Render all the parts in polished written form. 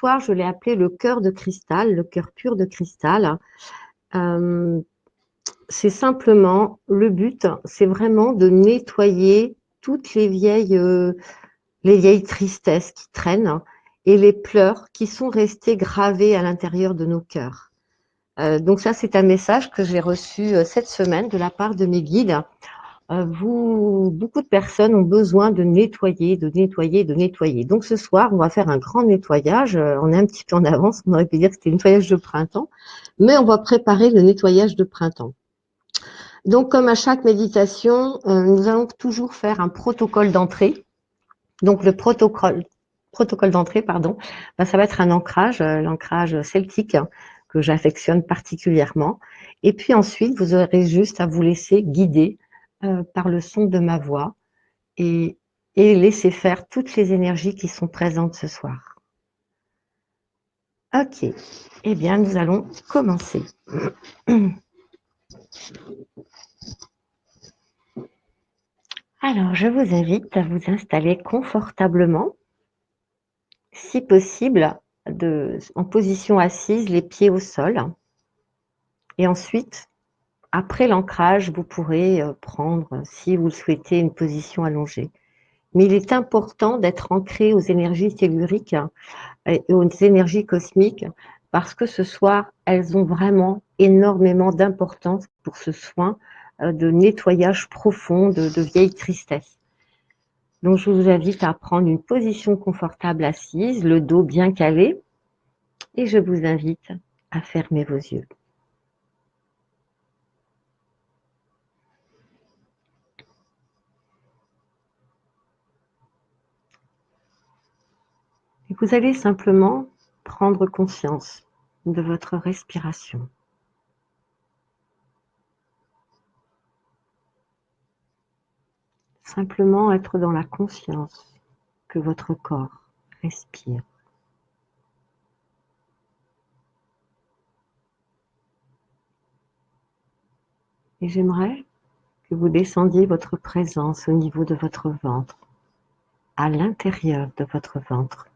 soir, je l'ai appelé le cœur de cristal, le cœur pur de cristal. C'est simplement, le but, c'est vraiment de nettoyer toutes les vieilles tristesses qui traînent et les pleurs qui sont restés gravés à l'intérieur de nos cœurs. Donc ça, c'est un message que j'ai reçu cette semaine de la part de mes guides. Beaucoup de personnes ont besoin de nettoyer, de nettoyer, de nettoyer. Donc ce soir, on va faire un grand nettoyage. On est un petit peu en avance, on aurait pu dire que c'était le nettoyage de printemps, mais on va préparer le nettoyage de printemps. Donc comme à chaque méditation, nous allons toujours faire un protocole d'entrée. Donc le protocole d'entrée, pardon, ça va être un ancrage, l'ancrage celtique que j'affectionne particulièrement. Et puis ensuite, vous aurez juste à vous laisser guider par le son de ma voix et laisser faire toutes les énergies qui sont présentes ce soir. Ok, eh bien nous allons commencer. Alors, je vous invite à vous installer confortablement, si possible, en position assise, les pieds au sol. Et ensuite, après l'ancrage, vous pourrez prendre, si vous le souhaitez, une position allongée. Mais il est important d'être ancré aux énergies telluriques et aux énergies cosmiques parce que ce soir, elles ont vraiment énormément d'importance pour ce soin de nettoyage profond de vieilles tristesses. Donc, je vous invite à prendre une position confortable assise, le dos bien calé, et je vous invite à fermer vos yeux. Et vous allez simplement prendre conscience de votre respiration. Simplement être dans la conscience que votre corps respire. Et j'aimerais que vous descendiez votre présence au niveau de votre ventre, à l'intérieur de votre ventre.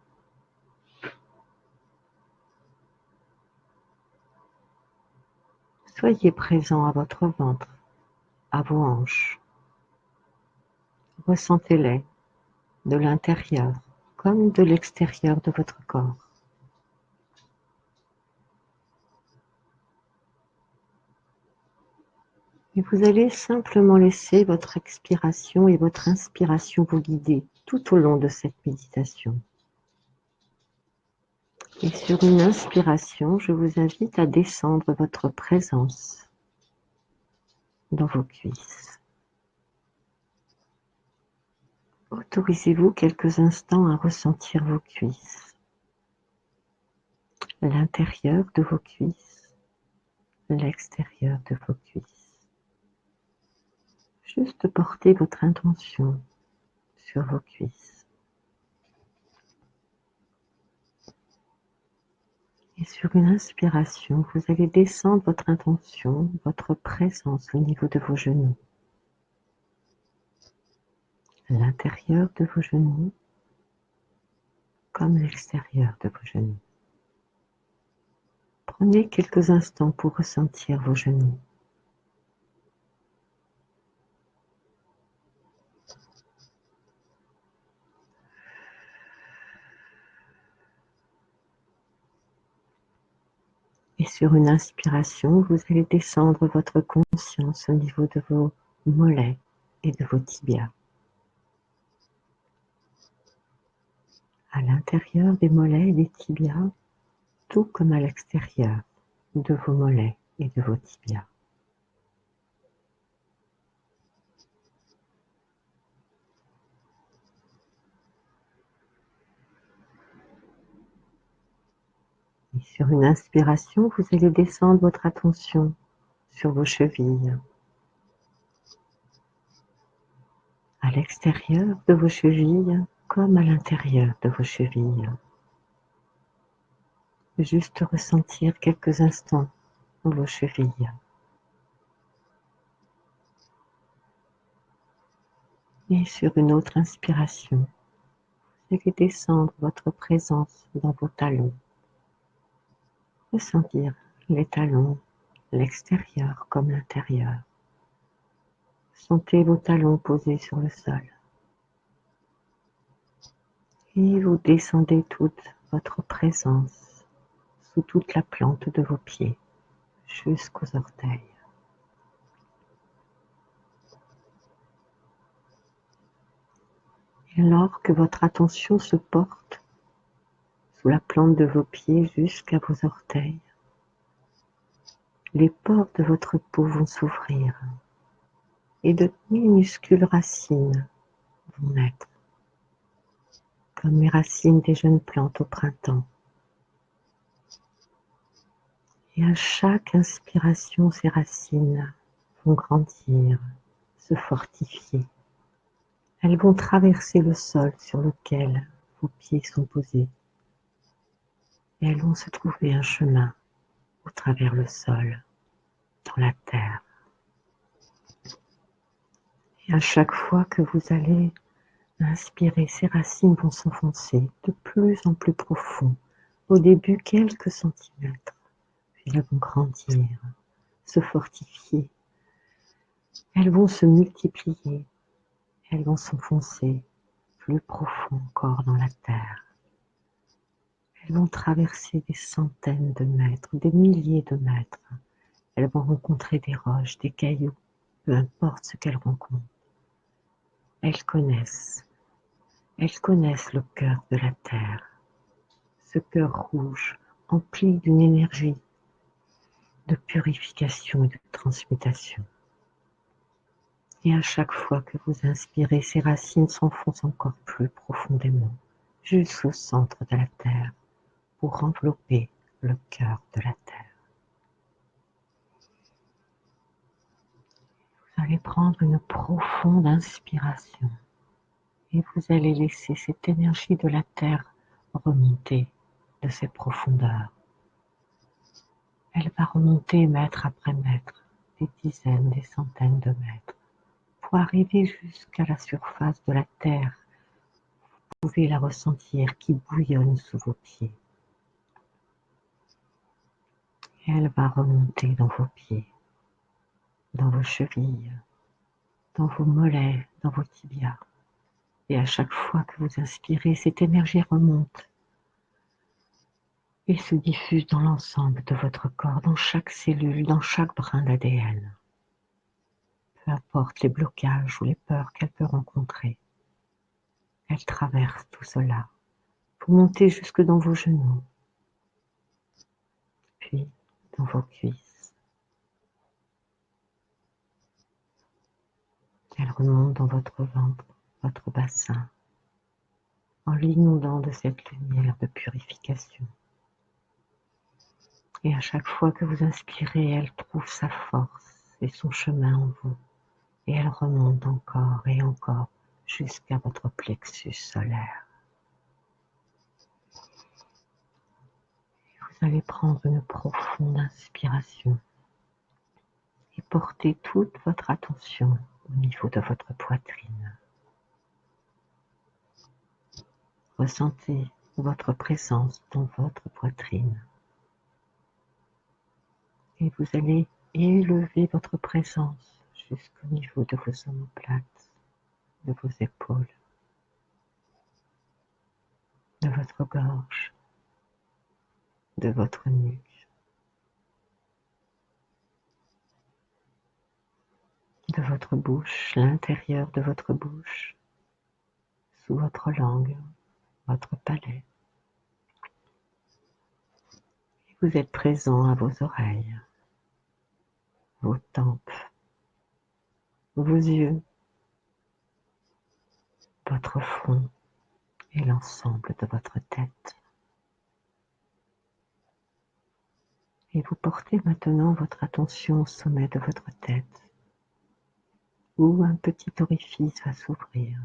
Soyez présent à votre ventre, à vos hanches. Ressentez-les de l'intérieur comme de l'extérieur de votre corps. Et vous allez simplement laisser votre expiration et votre inspiration vous guider tout au long de cette méditation. Et sur une inspiration, je vous invite à descendre votre présence dans vos cuisses. Autorisez-vous quelques instants à ressentir vos cuisses, l'intérieur de vos cuisses, l'extérieur de vos cuisses. Juste portez votre intention sur vos cuisses. Et sur une inspiration, vous allez descendre votre intention, votre présence au niveau de vos genoux. L'intérieur de vos genoux comme l'extérieur de vos genoux. Prenez quelques instants pour ressentir vos genoux. Et sur une inspiration, vous allez descendre votre conscience au niveau de vos mollets et de vos tibias. À l'intérieur des mollets et des tibias, tout comme à l'extérieur de vos mollets et de vos tibias. Et sur une inspiration, vous allez descendre votre attention sur vos chevilles. À l'extérieur de vos chevilles, comme à l'intérieur de vos chevilles. Juste ressentir quelques instants vos chevilles. Et sur une autre inspiration, Vous allez descendre votre présence dans vos talons. Ressentir les talons, l'extérieur comme l'intérieur. Sentez vos talons posés sur le sol. Et vous descendez toute votre présence sous toute la plante de vos pieds jusqu'aux orteils. Et alors que votre attention se porte sous la plante de vos pieds jusqu'à vos orteils, les pores de votre peau vont s'ouvrir et de minuscules racines vont naître, comme les racines des jeunes plantes au printemps. Et à chaque inspiration, ces racines vont grandir, se fortifier. Elles vont traverser le sol sur lequel vos pieds sont posés. Et elles vont se trouver un chemin au travers le sol, dans la terre. Et à chaque fois que vous allez inspirer, ces racines vont s'enfoncer de plus en plus profond. Au début, quelques centimètres, puis elles vont grandir, se fortifier. Elles vont se multiplier, elles vont s'enfoncer plus profond encore dans la terre. Elles vont traverser des centaines de mètres, des milliers de mètres. Elles vont rencontrer des roches, des cailloux, peu importe ce qu'elles rencontrent. Elles connaissent le cœur de la terre, ce cœur rouge empli d'une énergie de purification et de transmutation. Et à chaque fois que vous inspirez, ces racines s'enfoncent encore plus profondément, jusqu'au centre de la terre, pour envelopper le cœur de la terre. Vous allez prendre une profonde inspiration et vous allez laisser cette énergie de la terre remonter de ses profondeurs. Elle va remonter mètre après mètre, des dizaines, des centaines de mètres, pour arriver jusqu'à la surface de la terre. Vous pouvez la ressentir qui bouillonne sous vos pieds. Et elle va remonter dans vos pieds, dans vos chevilles, dans vos mollets, dans vos tibias. Et à chaque fois que vous inspirez, cette énergie remonte et se diffuse dans l'ensemble de votre corps, dans chaque cellule, dans chaque brin d'ADN. Peu importe les blocages ou les peurs qu'elle peut rencontrer, elle traverse tout cela pour monter jusque dans vos genoux, puis dans vos cuisses. Elle remonte dans votre ventre, votre bassin, en l'inondant de cette lumière de purification. Et à chaque fois que vous inspirez, elle trouve sa force et son chemin en vous. Et elle remonte encore et encore jusqu'à votre plexus solaire. Vous allez prendre une profonde inspiration et porter toute votre attention au niveau de votre poitrine. Ressentez votre présence dans votre poitrine. Et vous allez élever votre présence jusqu'au niveau de vos omoplates, de vos épaules, de votre gorge, de votre nuque, de votre bouche, l'intérieur de votre bouche, sous votre langue, votre palais. Et vous êtes présent à vos oreilles, vos tempes, vos yeux, votre front et l'ensemble de votre tête. Et vous portez maintenant votre attention au sommet de votre tête, où un petit orifice va s'ouvrir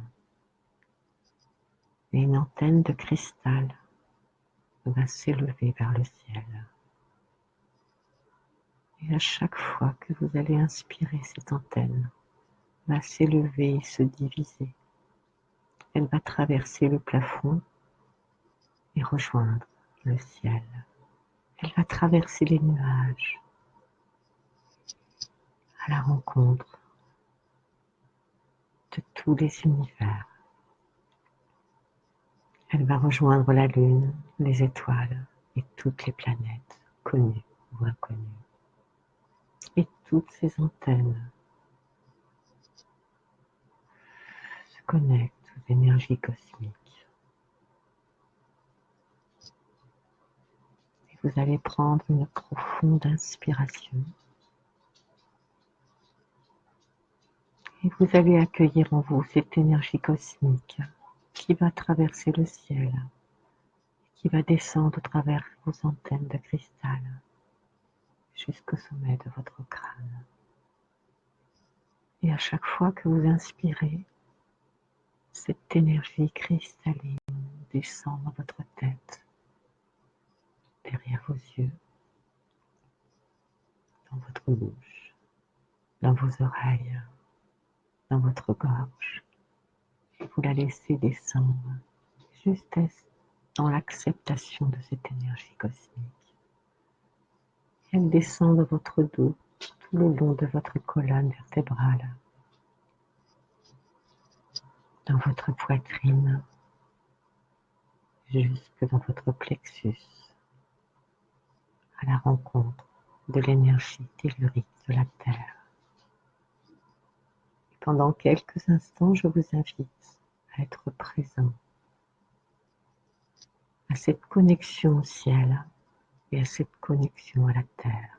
et une antenne de cristal va s'élever vers le ciel. Et à chaque fois que vous allez inspirer, cette antenne va s'élever et se diviser Elle va traverser le plafond et rejoindre le ciel. Elle va traverser les nuages à la rencontre de tous les univers. Elle va rejoindre la Lune, les étoiles et toutes les planètes, connues ou inconnues. Et toutes ces antennes se connectent aux énergies cosmiques. Et vous allez prendre une profonde inspiration. Et vous allez accueillir en vous cette énergie cosmique qui va traverser le ciel, qui va descendre au travers vos antennes de cristal jusqu'au sommet de votre crâne. Et à chaque fois que vous inspirez, cette énergie cristalline descend dans votre tête, derrière vos yeux, dans votre bouche, dans vos oreilles, dans votre gorge. Et vous la laissez descendre juste dans l'acceptation de cette énergie cosmique. Elle descend dans votre dos, tout le long de votre colonne vertébrale, dans votre poitrine, jusque dans votre plexus, à la rencontre de l'énergie tellurique de la Terre. Et pendant quelques instants, je vous invite à être présent à cette connexion au ciel et à cette connexion à la Terre.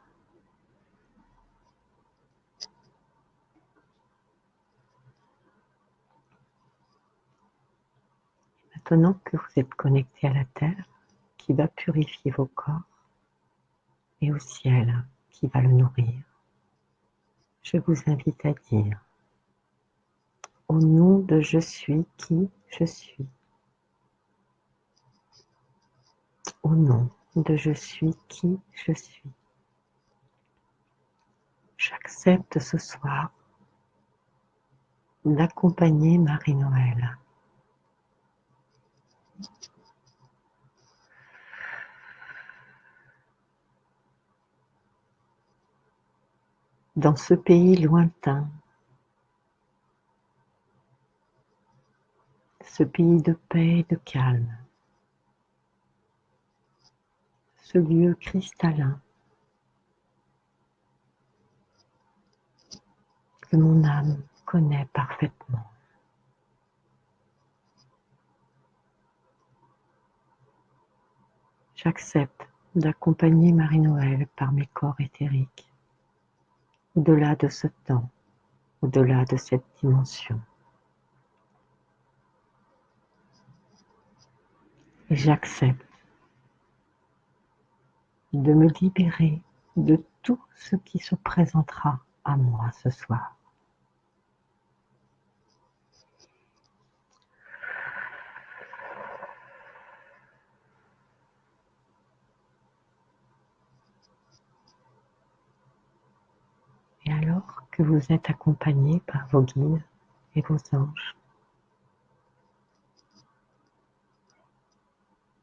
Maintenant que vous êtes connecté à la Terre, qui va purifier vos corps, et au ciel, qui va le nourrir, je vous invite à dire, au nom de je suis qui je suis, au nom de je suis qui je suis, j'accepte ce soir d'accompagner Marie-Noël. Dans ce pays lointain, ce pays de paix et de calme, ce lieu cristallin que mon âme connaît parfaitement. J'accepte d'accompagner Marie-Noël par mes corps éthériques, au-delà de ce temps, au-delà de cette dimension. Et j'accepte de me libérer de tout ce qui se présentera à moi ce soir. Et alors que vous êtes accompagné par vos guides et vos anges,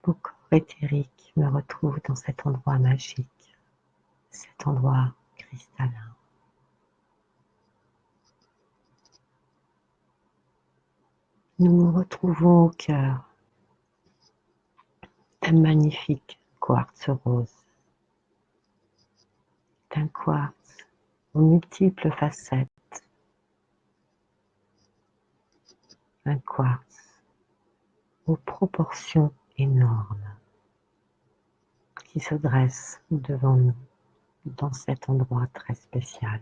vos corps éthériques me retrouvent dans cet endroit magique, cet endroit cristallin. Nous nous retrouvons au cœur d'un magnifique quartz rose, d'un quartz aux multiples facettes, un quartz aux proportions énormes qui se dresse devant nous dans cet endroit très spécial.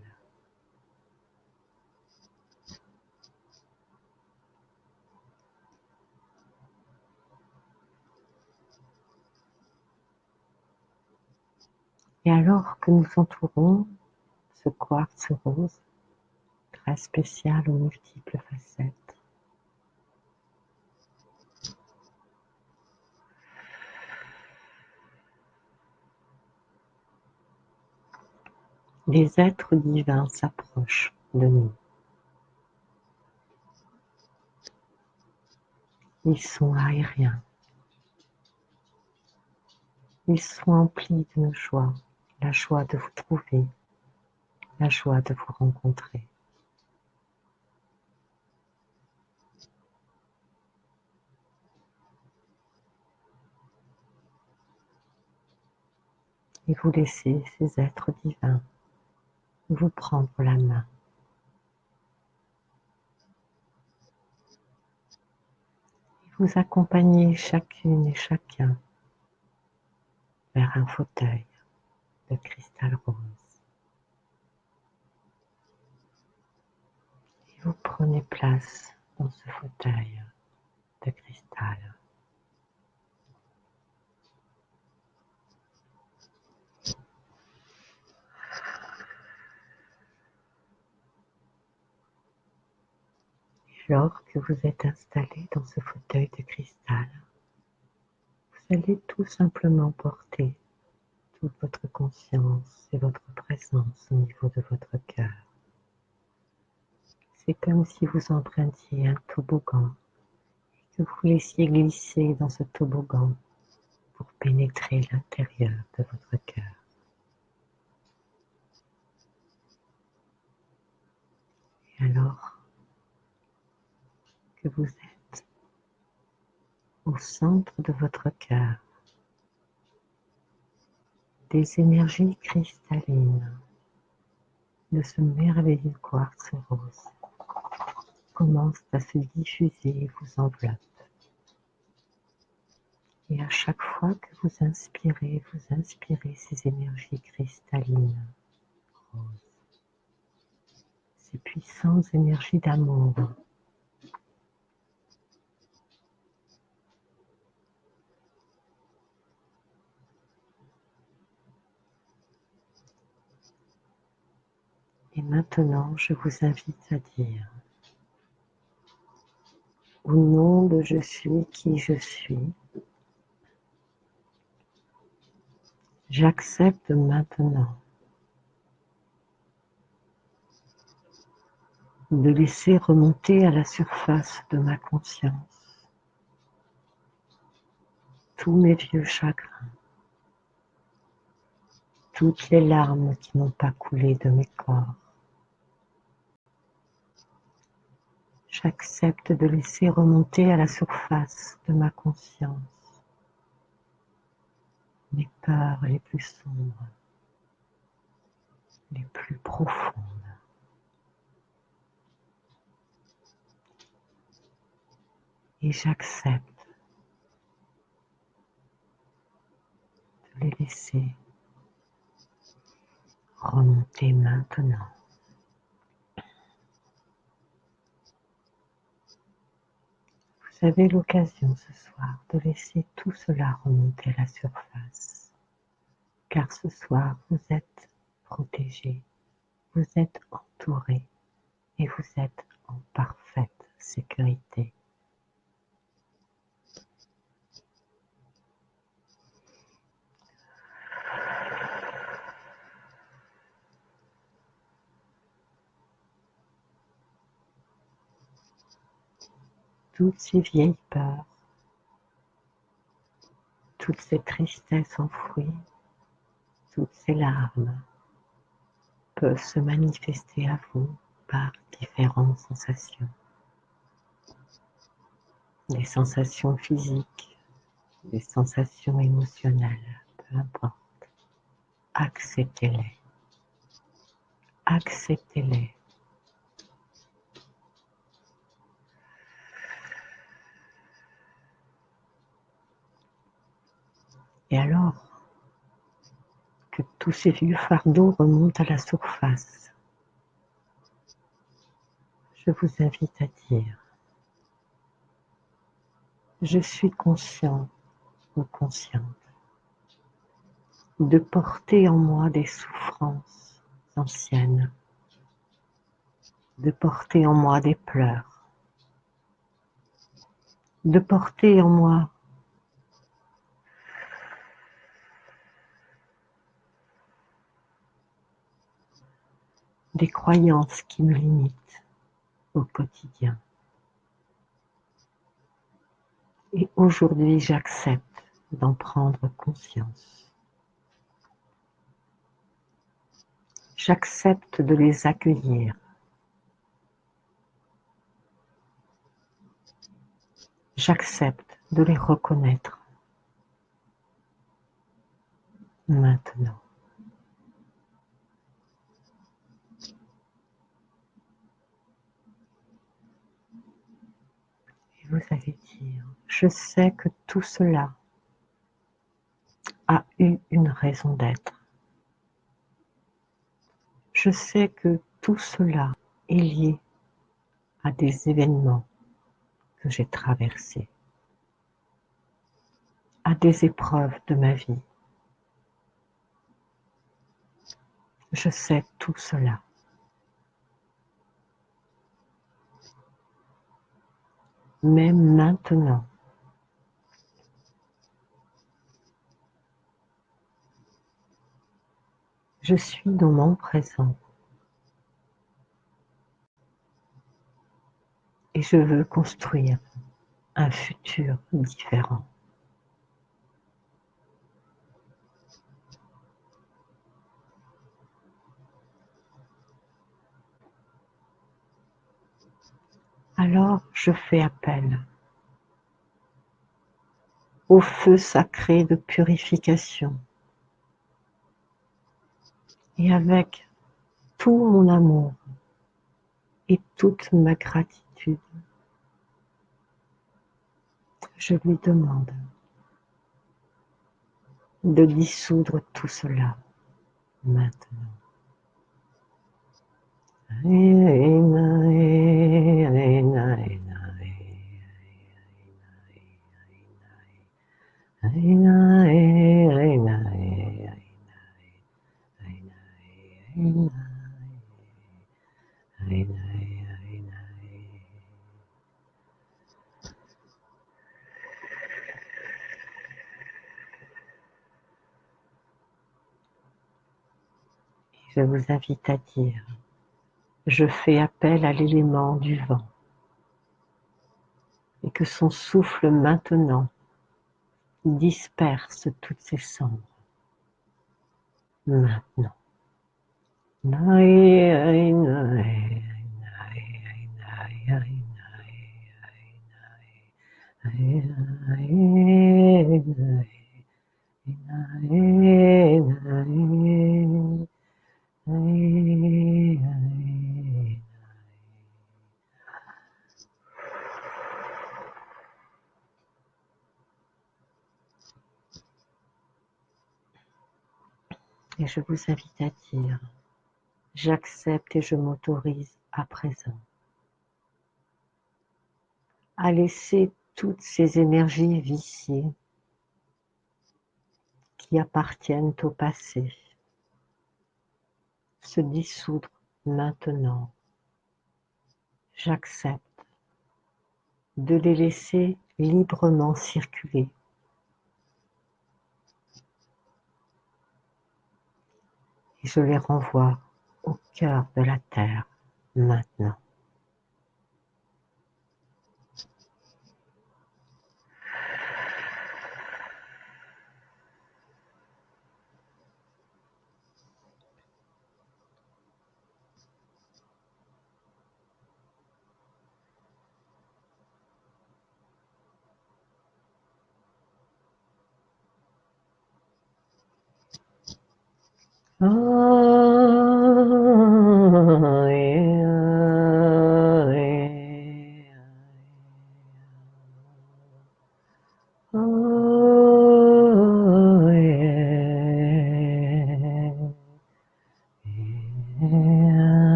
Et alors que nous entourons ce quartz rose, très spécial aux multiples facettes, des êtres divins s'approchent de nous. Ils sont aériens. Ils sont emplis de joie, la joie de vous trouver, la joie de vous rencontrer. Et vous laissez ces êtres divins vous prendre la main. Et vous accompagner chacune et chacun vers un fauteuil de cristal rose. Et vous prenez place dans ce fauteuil de cristal. Et lors que vous êtes installé dans ce fauteuil de cristal, vous allez tout simplement porter toute votre conscience et votre présence au niveau de votre cœur. C'est comme si vous empruntiez un toboggan et que vous laissiez glisser dans ce toboggan pour pénétrer l'intérieur de votre cœur. Et alors que vous êtes au centre de votre cœur, des énergies cristallines de ce merveilleux quartz rose commencent à se diffuser et vous enveloppent. Et à chaque fois que vous inspirez ces énergies cristallines roses, ces puissantes énergies d'amour. Et maintenant, je vous invite à dire, au nom de je suis qui je suis, j'accepte maintenant de laisser remonter à la surface de ma conscience tous mes vieux chagrins, toutes les larmes qui n'ont pas coulé de mes corps. J'accepte de laisser remonter à la surface de ma conscience mes peurs les plus sombres, les plus profondes. Et j'accepte de les laisser remonter maintenant. Vous avez l'occasion ce soir de laisser tout cela remonter à la surface, car ce soir vous êtes protégé, vous êtes entouré et vous êtes en parfaite sécurité. Toutes ces vieilles peurs, toutes ces tristesses enfouies, toutes ces larmes peuvent se manifester à vous par différentes sensations. Des sensations physiques, des sensations émotionnelles, peu importe. Acceptez-les. Acceptez-les. Et alors que tous ces vieux fardeaux remontent à la surface, je vous invite à dire, je suis conscient ou consciente de porter en moi des souffrances anciennes, de porter en moi des pleurs, de porter en moi des croyances qui me limitent au quotidien. Et aujourd'hui, j'accepte d'en prendre conscience. J'accepte de les accueillir. J'accepte de les reconnaître. Maintenant. Et vous allez dire, je sais que tout cela a eu une raison d'être. Je sais que tout cela est lié à des événements que j'ai traversés, à des épreuves de ma vie. Je sais tout cela. Même maintenant, je suis dans mon présent et je veux construire un futur différent. Alors je fais appel au feu sacré de purification et avec tout mon amour et toute ma gratitude, je lui demande de dissoudre tout cela maintenant. Je vous invite à dire, je fais appel à l'élément du vent et que son souffle maintenant disperse toutes ces cendres. Maintenant. Et je vous invite à dire, j'accepte et je m'autorise à présent à laisser toutes ces énergies viciées qui appartiennent au passé se dissoudre maintenant. J'accepte de les laisser librement circuler. Et je les renvoie au cœur de la terre maintenant.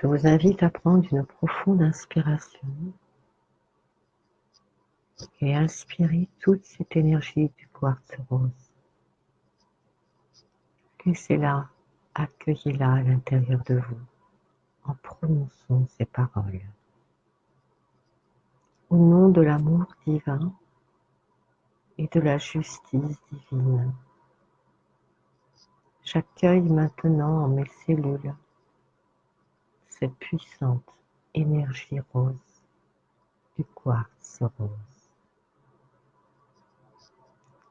Je vous invite à prendre une profonde inspiration et inspirer toute cette énergie du quartz rose. Laissez-la, accueillez-la à l'intérieur de vous en prononçant ces paroles. Au nom de l'amour divin et de la justice divine, j'accueille maintenant en mes cellules cette puissante énergie rose du quartz rose.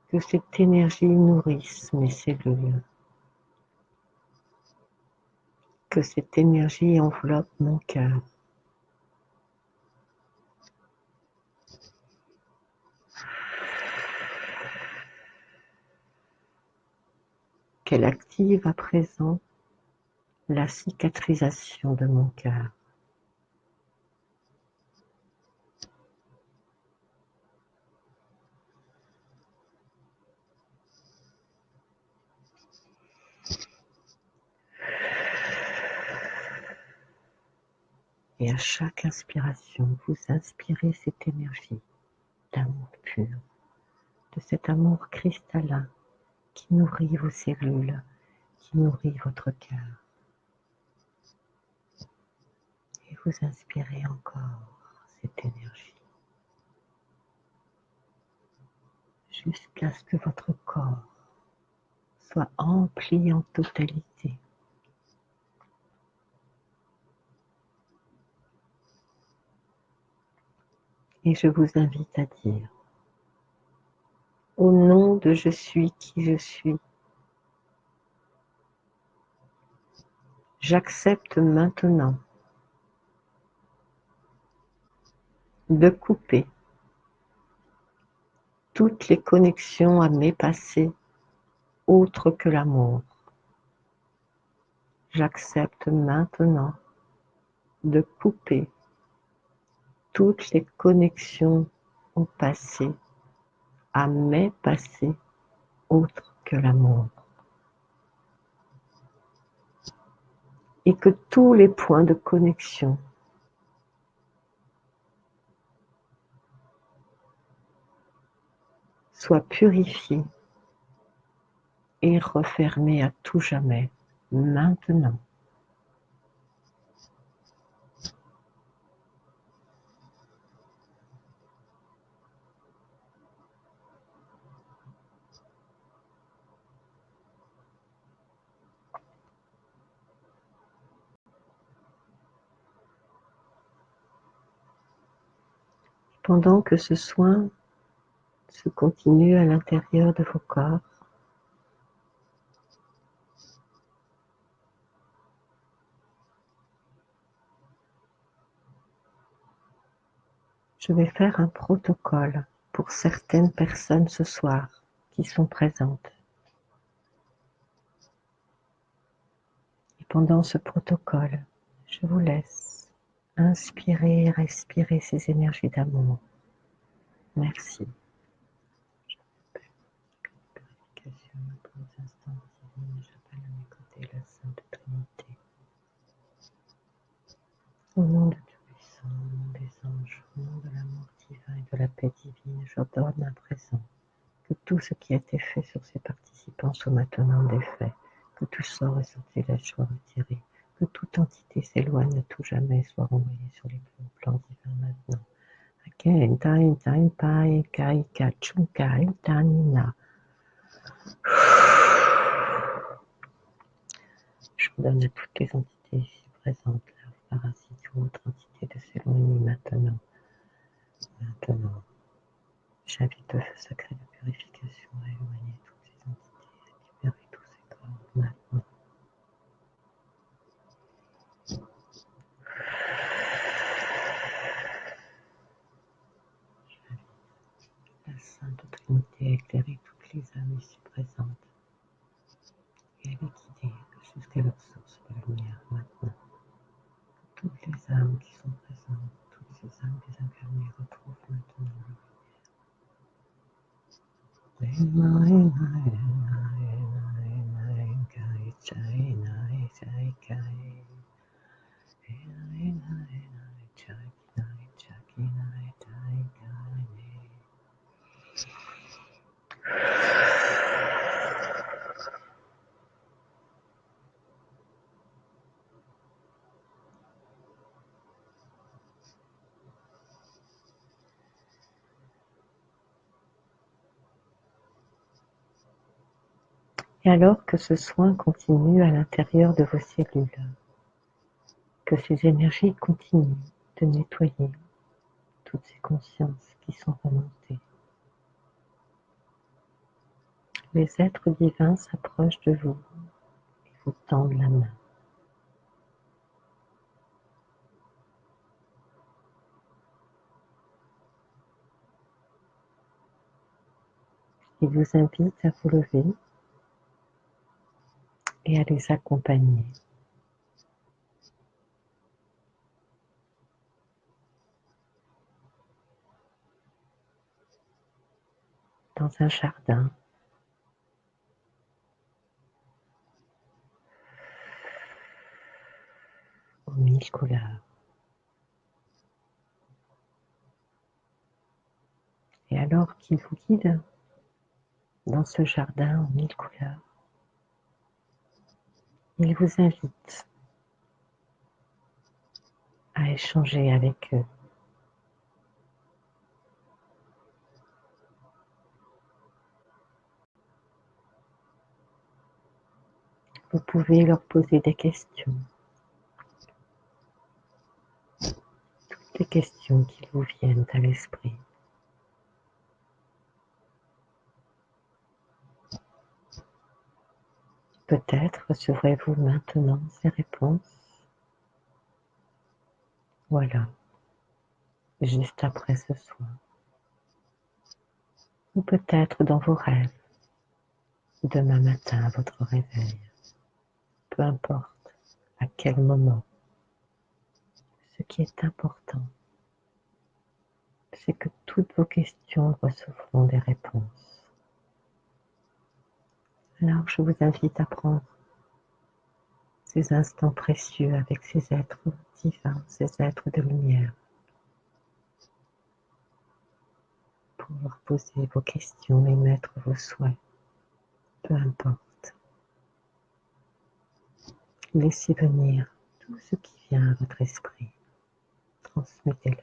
Que cette énergie nourrisse mes cellules. Que cette énergie enveloppe mon cœur. Qu'elle active à présent la cicatrisation de mon cœur. Et à chaque inspiration, vous inspirez cette énergie d'amour pur, de cet amour cristallin qui nourrit vos cellules, qui nourrit votre cœur. Et vous inspirez encore cette énergie jusqu'à ce que votre corps soit empli en totalité. Et je vous invite à dire, au nom de je suis qui je suis, j'accepte maintenant de couper toutes les connexions à mes passés autres que l'amour. J'accepte maintenant de couper toutes les connexions au passé, à mes passés autres que l'amour. Et que tous les points de connexion soient purifiés et refermés à tout jamais, maintenant. Pendant que ce soin se continue à l'intérieur de vos corps, je vais faire un protocole pour certaines personnes ce soir qui sont présentes. Et pendant ce protocole, je vous laisse inspirer et respirer ces énergies d'amour. Merci. Purification pour les instants divins, j'appelle à mes côtés la Sainte Trinité. Au nom de Tout-Puissant, au nom des anges, au nom de l'amour divin et de la paix divine, j'ordonne à présent que tout ce qui a été fait sur ces participants soit maintenant défait, que tout sort et sortilège soit retiré, que toute entité s'éloigne à tout jamais, soit renvoyée sur les plans divins maintenant. Je ordonne à toutes les entités ici présentes, leurs parasites ou autres entités, de s'éloigner maintenant. Maintenant. J'invite le feu sacré de purification à éloigner toutes ces entités, à libérer tous ces corps maintenant. La Sainte Trinité a éclairé toutes les âmes ici présentes et elle est guidée jusqu'à leur source de lumière maintenant. Toutes les âmes qui sont présentes, toutes ces âmes désincarnées retrouvent maintenant leur lumière. Et alors que ce soin continue à l'intérieur de vos cellules, que ces énergies continuent de nettoyer toutes ces consciences qui sont remontées. Les êtres divins s'approchent de vous et vous tendent la main. Ils vous invitent à vous lever et à les accompagner. Dans un jardin aux 1000 couleurs. Et alors qu'il vous guide dans ce jardin aux 1000 couleurs, il vous invite à échanger avec eux. Vous pouvez leur poser des questions. Toutes les questions qui vous viennent à l'esprit. Peut-être recevrez-vous maintenant ces réponses. Voilà, juste après ce soin. Ou peut-être dans vos rêves, demain matin à votre réveil. Peu importe à quel moment. Ce qui est important, c'est que toutes vos questions recevront des réponses. Alors je vous invite à prendre ces instants précieux avec ces êtres divins, ces êtres de lumière, pour leur poser vos questions et mettre vos souhaits, peu importe. Laissez venir tout ce qui vient à votre esprit, transmettez-le.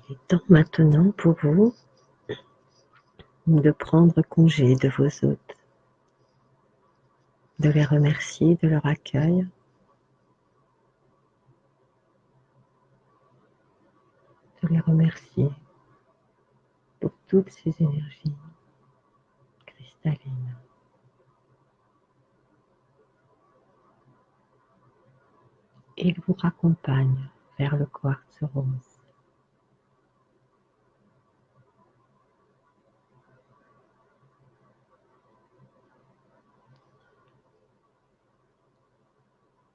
Il est temps maintenant pour vous de prendre congé de vos hôtes, de les remercier de leur accueil, de les remercier pour toutes ces énergies cristallines. Et ils vous raccompagnent vers le quartz rose.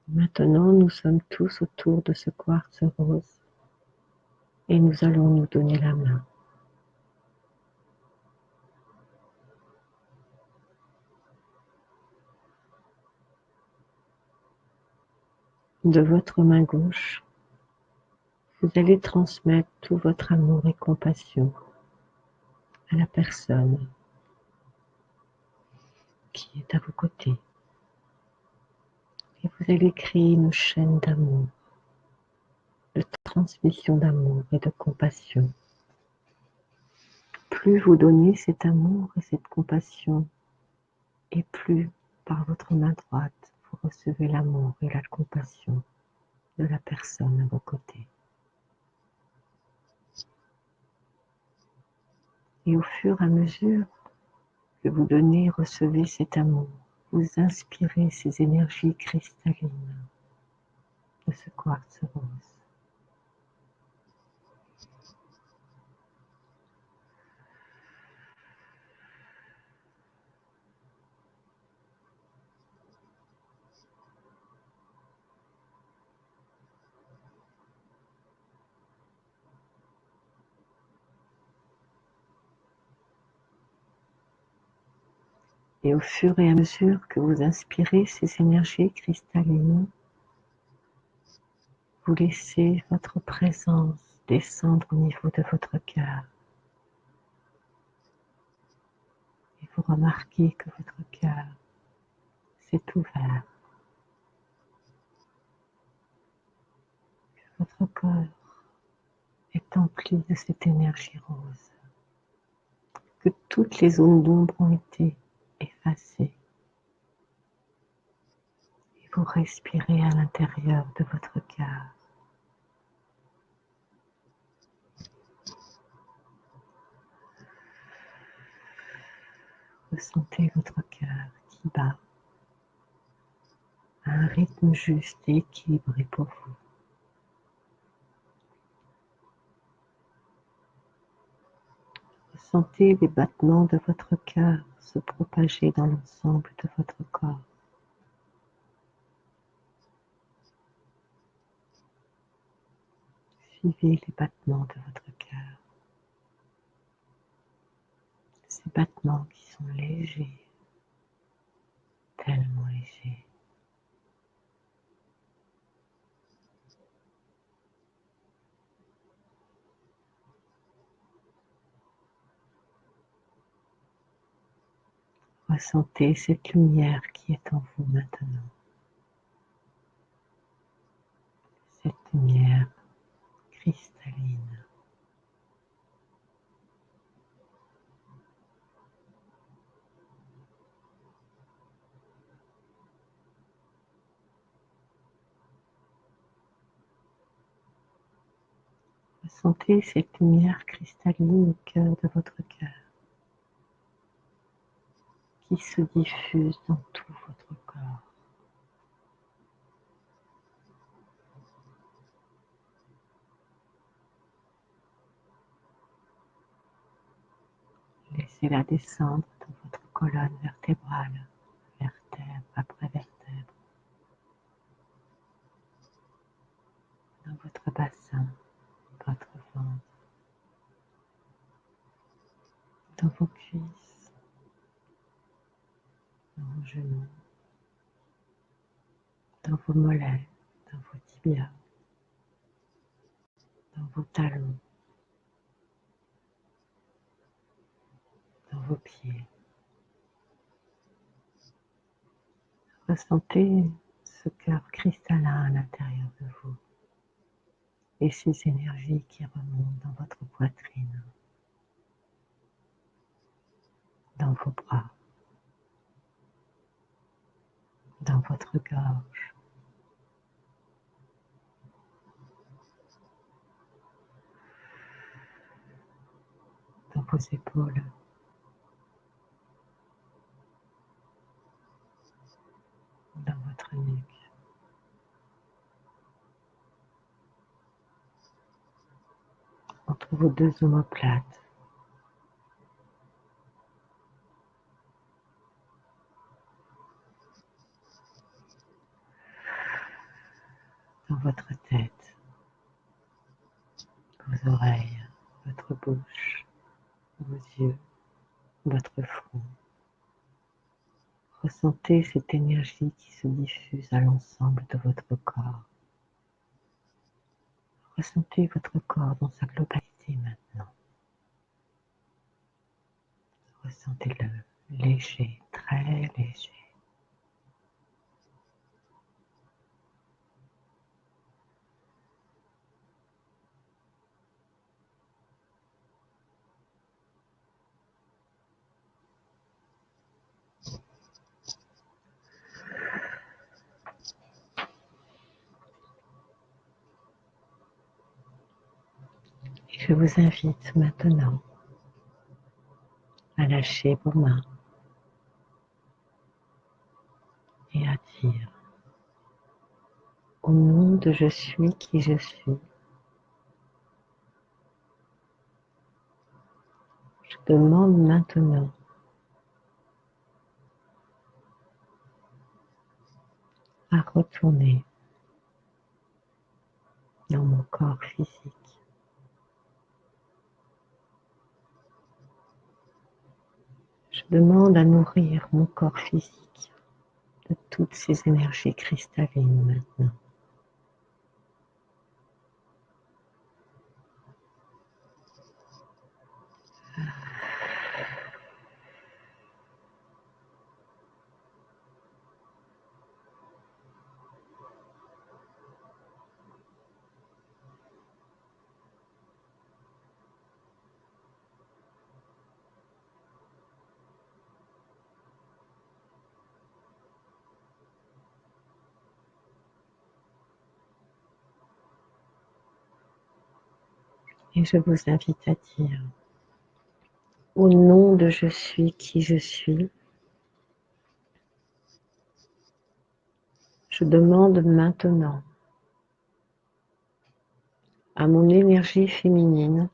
Maintenant, nous sommes tous autour de ce quartz rose et nous allons nous donner la main. De votre main gauche, vous allez transmettre tout votre amour et compassion à la personne qui est à vos côtés. Et vous allez créer une chaîne d'amour, de transmission d'amour et de compassion. Plus vous donnez cet amour et cette compassion, et plus par votre main droite, vous recevez l'amour et la compassion de la personne à vos côtés. Et au fur et à mesure que vous donnez, recevez cet amour, vous inspirez ces énergies cristallines de ce quartz rose. Et au fur et à mesure que vous inspirez ces énergies cristallines, vous laissez votre présence descendre au niveau de votre cœur. Et vous remarquez que votre cœur s'est ouvert, que votre corps est empli de cette énergie rose, que toutes les zones d'ombre ont été effacées. Et vous respirez à l'intérieur de votre cœur. Ressentez votre cœur qui bat à un rythme juste et équilibré pour vous. Ressentez les battements de votre cœur se propager dans l'ensemble de votre corps. Suivez les battements de votre cœur. Ces battements qui sont légers, tellement légers. Ressentez cette lumière qui est en vous maintenant. Cette lumière cristalline. Ressentez cette lumière cristalline au cœur de votre cœur qui se diffuse dans tout votre corps. Laissez-la descendre dans votre colonne vertébrale, vertèbre après vertèbre, dans votre bassin, votre ventre, dans vos cuisses, dans vos genoux, dans vos mollets, dans vos tibias, dans vos talons, dans vos pieds. Ressentez ce cœur cristallin à l'intérieur de vous et ces énergies qui remontent dans votre poitrine, dans vos bras, dans votre gorge, dans vos épaules, dans votre nuque. Entre vos deux omoplates, dans votre tête, vos oreilles, votre bouche, vos yeux, votre front. Ressentez cette énergie qui se diffuse à l'ensemble de votre corps. Ressentez votre corps dans sa globalité maintenant. Ressentez-le léger, très léger. Et je vous invite maintenant à lâcher vos mains et à dire au nom de je suis qui je suis, je demande maintenant à retourner dans mon corps physique. Je demande à nourrir mon corps physique de toutes ces énergies cristallines maintenant. Et je vous invite à dire au nom de je suis qui je suis, je demande maintenant à mon énergie féminine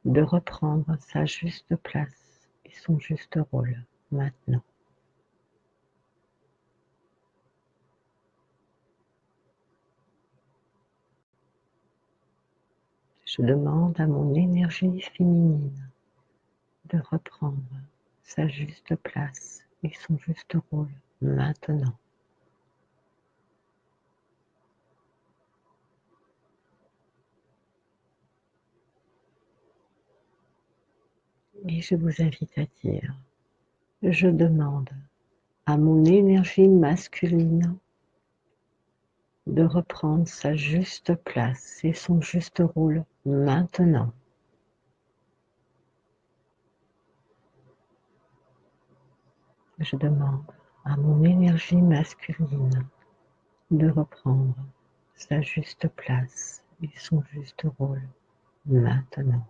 de reprendre sa juste place et son juste rôle maintenant. Je demande à mon énergie féminine de reprendre sa juste place et son juste rôle maintenant. Et je vous invite à dire, je demande à mon énergie masculine de reprendre sa juste place et son juste rôle maintenant. Je demande à mon énergie masculine de reprendre sa juste place et son juste rôle maintenant.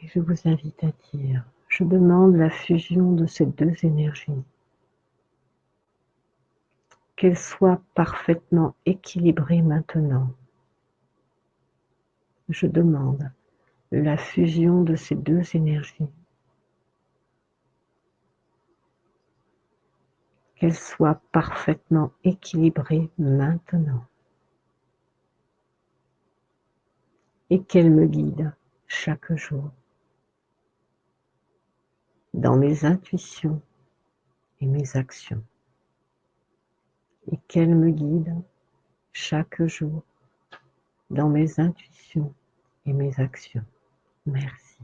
Et je vous invite à dire, je demande la fusion de ces deux énergies, qu'elles soient parfaitement équilibrées maintenant. Je demande la fusion de ces deux énergies, qu'elles soient parfaitement équilibrées maintenant et qu'elles me guident chaque jour dans mes intuitions et mes actions et qu'elles me guident chaque jour dans mes intuitions et mes actions. Merci.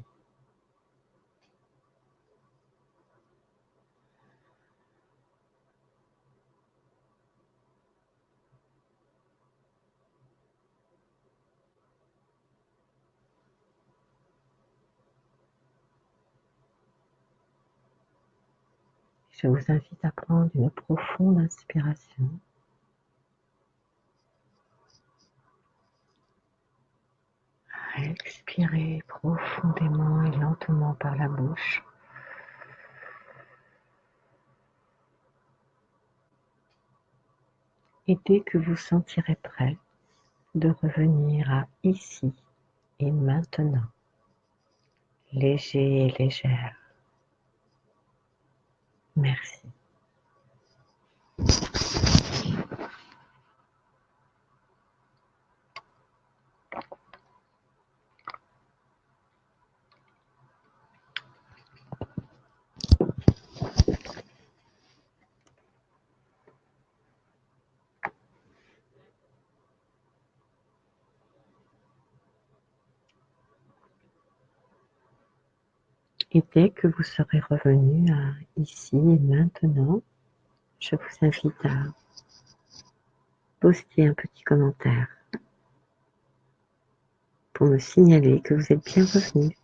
Je vous invite à prendre une profonde inspiration. À expirer profondément et lentement par la bouche. Et dès que vous sentirez prêt, de revenir à ici et maintenant, léger et légère. Merci. Et dès que vous serez revenu à ici et maintenant, je vous invite à poster un petit commentaire pour me signaler que vous êtes bien revenu.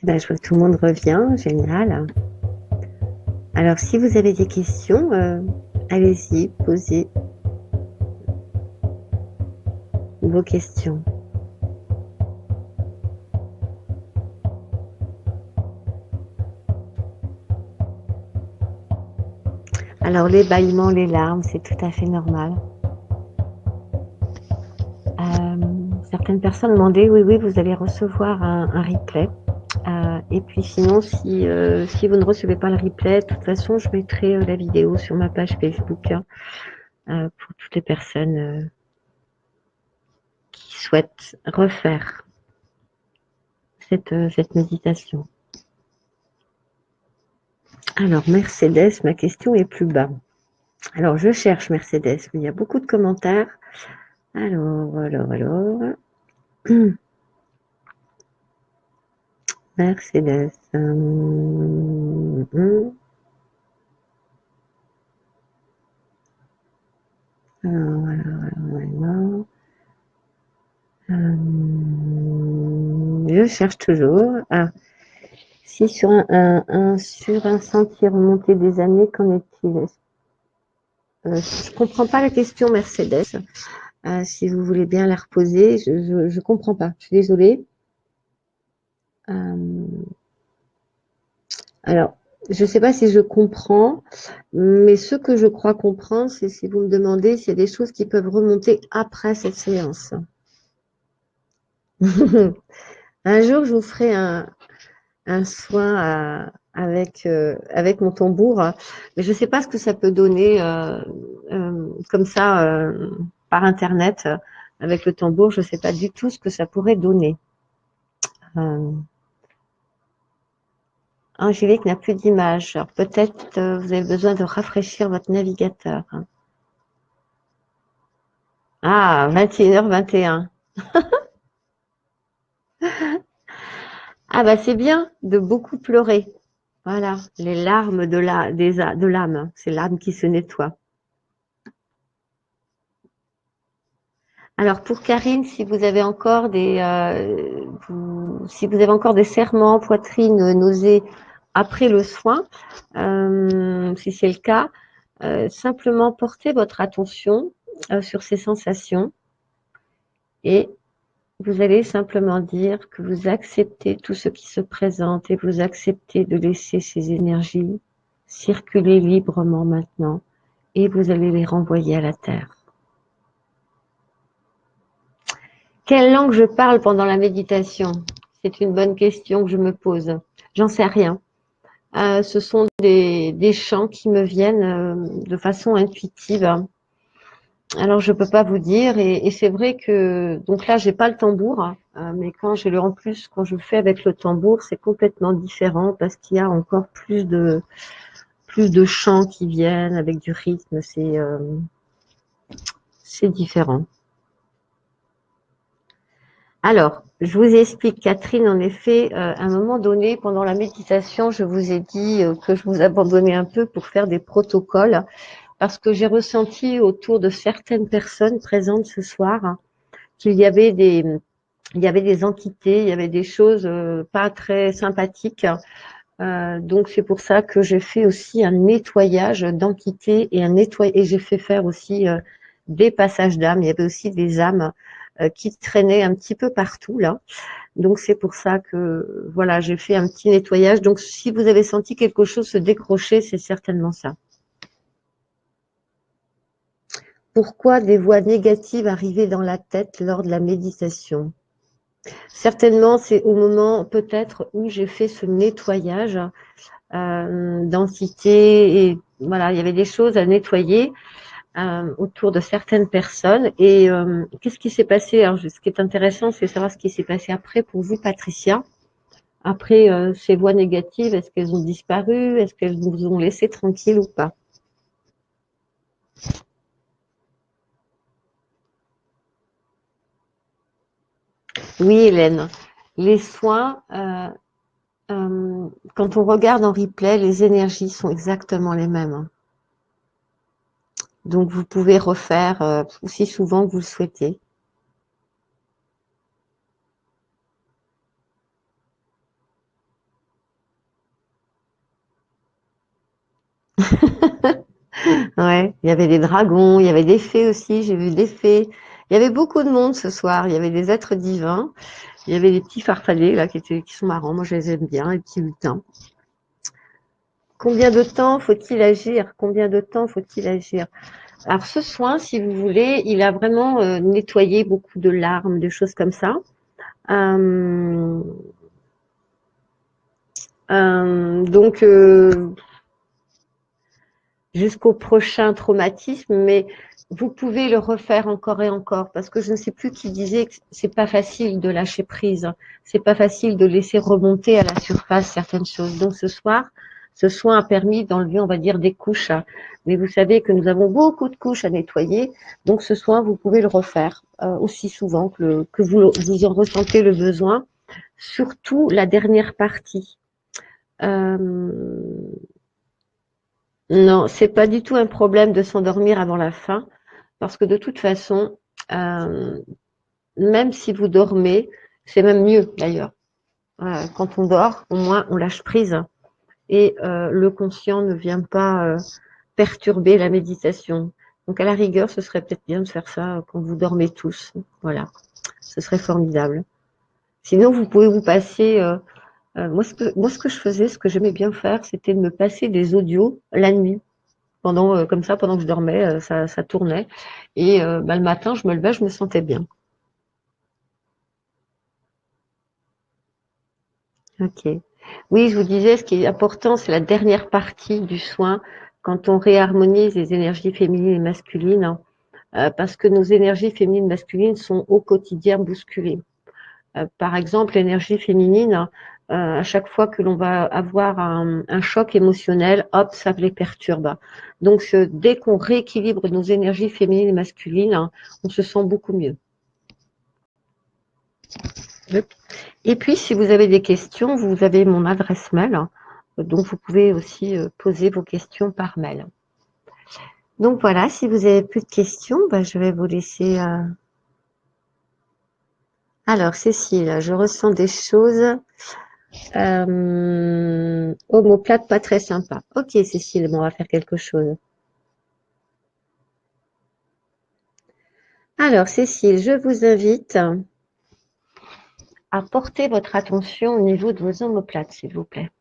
Ben, je vois que tout le monde revient, génial. Alors, si vous avez des questions, allez-y, posez vos questions. Alors, les bâillements, les larmes, c'est tout à fait normal. Certaines personnes demandaient, oui, oui, vous allez recevoir un replay. Et puis sinon, si vous ne recevez pas le replay, de toute façon, je mettrai la vidéo sur ma page Facebook pour toutes les personnes qui souhaitent refaire cette méditation. Alors, Mercedes, ma question est plus bas. Alors, je cherche Mercedes, mais il y a beaucoup de commentaires. Alors. Mercedes. Alors. Je cherche toujours. Ah, si sur un sentier remonté des années, qu'en est-il? Je ne comprends pas la question, Mercedes. Si vous voulez bien la reposer, je ne comprends pas. Je suis désolée. Alors, je ne sais pas si je comprends, mais ce que je crois comprendre, c'est si vous me demandez s'il y a des choses qui peuvent remonter après cette séance. Un jour, je vous ferai un soin avec mon tambour, mais je ne sais pas ce que ça peut donner comme ça par Internet avec le tambour. Je ne sais pas du tout ce que ça pourrait donner. Angélique n'a plus d'image. Alors peut-être vous avez besoin de rafraîchir votre navigateur. Ah, 21h21. Ah bah c'est bien de beaucoup pleurer. Voilà, les larmes de l'âme. C'est l'âme qui se nettoie. Alors pour Karine, si vous avez encore si vous avez encore des serrements, poitrine, nausées après le soin, si c'est le cas, simplement portez votre attention sur ces sensations et vous allez simplement dire que vous acceptez tout ce qui se présente et vous acceptez de laisser ces énergies circuler librement maintenant et vous allez les renvoyer à la terre. Quelle langue je parle pendant la méditation? C'est une bonne question que je me pose. J'en sais rien. Ce sont des chants qui me viennent de façon intuitive. Alors je peux pas vous dire et c'est vrai que donc là j'ai pas le tambour, mais quand en plus quand je fais avec le tambour c'est complètement différent parce qu'il y a encore plus de chants qui viennent avec du rythme, c'est différent. Alors, je vous explique, Catherine, en effet, à un moment donné, pendant la méditation, je vous ai dit que je vous abandonnais un peu pour faire des protocoles, parce que j'ai ressenti autour de certaines personnes présentes ce soir qu'il y avait des entités, il y avait des choses pas très sympathiques. Donc c'est pour ça que j'ai fait aussi un nettoyage d'entités et j'ai fait faire aussi des passages d'âmes. Il y avait aussi des âmes qui traînaient un petit peu partout là. Donc c'est pour ça que voilà, j'ai fait un petit nettoyage. Donc si vous avez senti quelque chose se décrocher, c'est certainement ça. Pourquoi des voix négatives arrivaient dans la tête lors de la méditation? Certainement, c'est au moment peut-être où j'ai fait ce nettoyage d'entités et voilà, il y avait des choses à nettoyer autour de certaines personnes. Et qu'est-ce qui s'est passé? Alors, ce qui est intéressant, c'est savoir ce qui s'est passé après pour vous, Patricia. Après ces voix négatives, est-ce qu'elles ont disparu? Est-ce qu'elles vous ont laissé tranquille ou pas? Oui, Hélène. Les soins, quand on regarde en replay, les énergies sont exactement les mêmes. Donc, vous pouvez refaire aussi souvent que vous le souhaitez. Ouais, il y avait des dragons, il y avait des fées aussi, j'ai vu des fées. Il y avait beaucoup de monde ce soir, il y avait des êtres divins, il y avait des petits farfadets là qui sont marrants, moi je les aime bien, les petits lutins. Combien de temps faut-il agir? Combien de temps faut-il agir? Alors ce soin, si vous voulez, il a vraiment nettoyé beaucoup de larmes, de choses comme ça. Euh, donc jusqu'au prochain traumatisme, mais vous pouvez le refaire encore et encore, parce que je ne sais plus qui disait que c'est pas facile de lâcher prise, c'est pas facile de laisser remonter à la surface certaines choses. Donc ce soir, ce soin a permis d'enlever, on va dire, des couches, mais vous savez que nous avons beaucoup de couches à nettoyer, donc ce soin, vous pouvez le refaire aussi souvent que vous en ressentez le besoin, surtout la dernière partie. Euh, non, c'est pas du tout un problème de s'endormir avant la fin, parce que de toute façon, euh, même si vous dormez, c'est même mieux d'ailleurs. Quand on dort, au moins on lâche prise et le conscient ne vient pas perturber la méditation. Donc à la rigueur, ce serait peut-être bien de faire ça quand vous dormez tous. Voilà, ce serait formidable. Sinon, vous pouvez vous passer. Moi, ce que je faisais, ce que j'aimais bien faire, c'était de me passer des audios la nuit. Comme ça, pendant que je dormais, ça tournait. Et le matin, je me levais, je me sentais bien. Ok. Oui, je vous disais, ce qui est important, c'est la dernière partie du soin, quand on réharmonise les énergies féminines et masculines, hein, parce que nos énergies féminines et masculines sont au quotidien bousculées. Par exemple, l'énergie féminine, à chaque fois que l'on va avoir un choc émotionnel, hop, ça les perturbe. Donc, dès qu'on rééquilibre nos énergies féminines et masculines, hein, on se sent beaucoup mieux. Et puis, si vous avez des questions, vous avez mon adresse mail, hein, donc vous pouvez aussi poser vos questions par mail. Donc voilà, si vous avez plus de questions, je vais vous laisser. Alors, Cécile, je ressens des choses. Omoplate pas très sympa. Ok, Cécile, bon, on va faire quelque chose. Alors, Cécile, je vous invite à porter votre attention au niveau de vos omoplates, s'il vous plaît.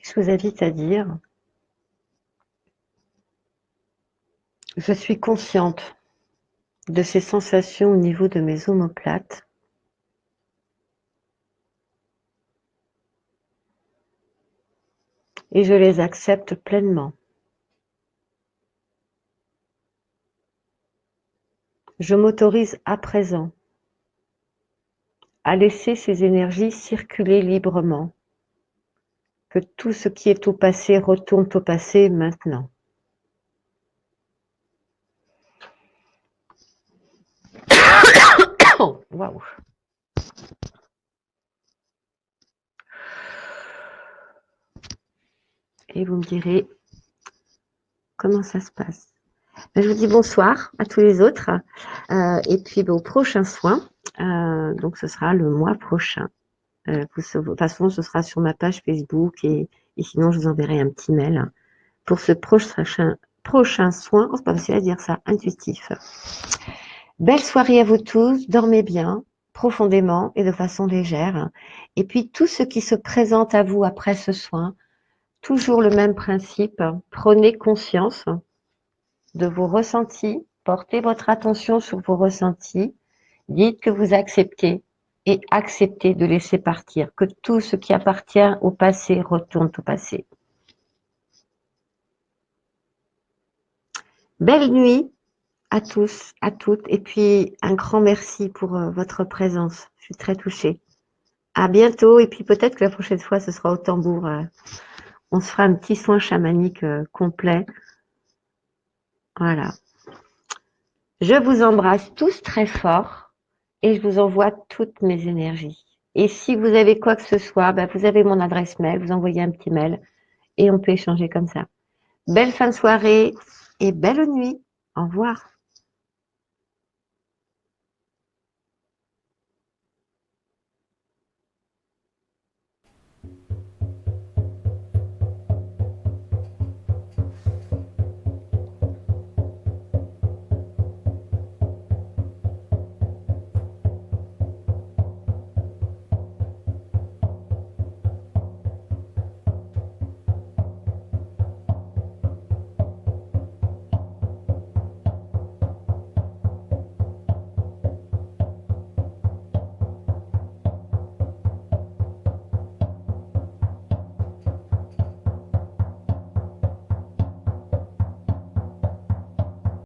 Je vous invite à dire, je suis consciente de ces sensations au niveau de mes omoplates. Et je les accepte pleinement. Je m'autorise à présent à laisser ces énergies circuler librement. Que tout ce qui est au passé retourne au passé maintenant. Waouh. Et vous me direz comment ça se passe. Je vous dis bonsoir à tous les autres. Et puis au prochain soin. Donc ce sera le mois prochain. De toute façon, ce sera sur ma page Facebook et sinon je vous enverrai un petit mail pour ce prochain soin. Oh, c'est pas facile à dire ça, intuitif. Belle soirée à vous tous, dormez bien, profondément et de façon légère. Et puis tout ce qui se présente à vous après ce soin, toujours le même principe, prenez conscience de vos ressentis, portez votre attention sur vos ressentis, dites que vous acceptez et acceptez de laisser partir, que tout ce qui appartient au passé retourne au passé. Belle nuit à tous, à toutes, et puis un grand merci pour votre présence. Je suis très touchée. À bientôt, et puis peut-être que la prochaine fois, ce sera au tambour. On se fera un petit soin chamanique complet. Voilà. Je vous embrasse tous très fort et je vous envoie toutes mes énergies. Et si vous avez quoi que ce soit, ben vous avez mon adresse mail, vous envoyez un petit mail et on peut échanger comme ça. Belle fin de soirée et belle nuit. Au revoir.